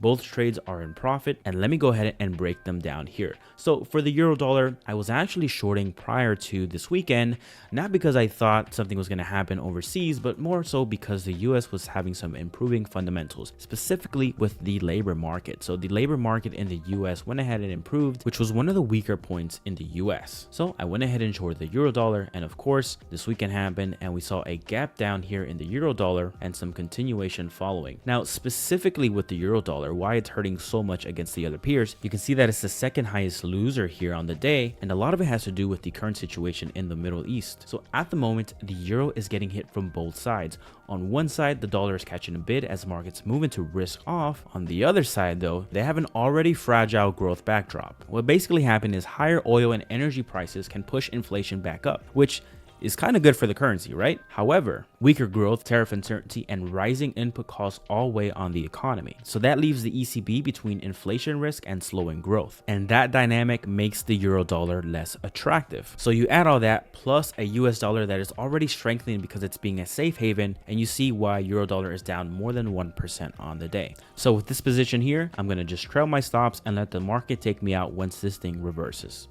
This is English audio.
Both trades are in profit, and let me go ahead and break them down here. So for the euro dollar, I was actually shorting prior to this weekend, not because I thought something was going to happen overseas, but more so because the US was having some improving fundamentals, specifically with the labor market. So the labor market in the US went ahead and improved, which was one of the weaker points in the US. So I went ahead and shorted the euro dollar, and of course this weekend happened and we saw a gap down here in the euro dollar and some continuation following. Now specifically with the euro dollar, why it's hurting so much against the other peers, you can see that it's the second highest loser here on the day, and a lot of it has to do with the current situation in the Middle East. So at the moment, the euro is getting hit from both sides. On one side, the dollar is catching a bid as markets move into risk off. On the other side though, they have an already fragile growth backdrop. What basically happened is higher oil and energy prices can push inflation back up, which is kind of good for the currency, right? However, weaker growth, tariff uncertainty, and rising input costs all weigh on the economy. So that leaves the ECB between inflation risk and slowing growth. And that dynamic makes the euro dollar less attractive. So you add all that plus a US dollar that is already strengthening because it's being a safe haven, and you see why euro dollar is down more than 1% on the day. So with this position here, I'm going to just trail my stops and let the market take me out once this thing reverses.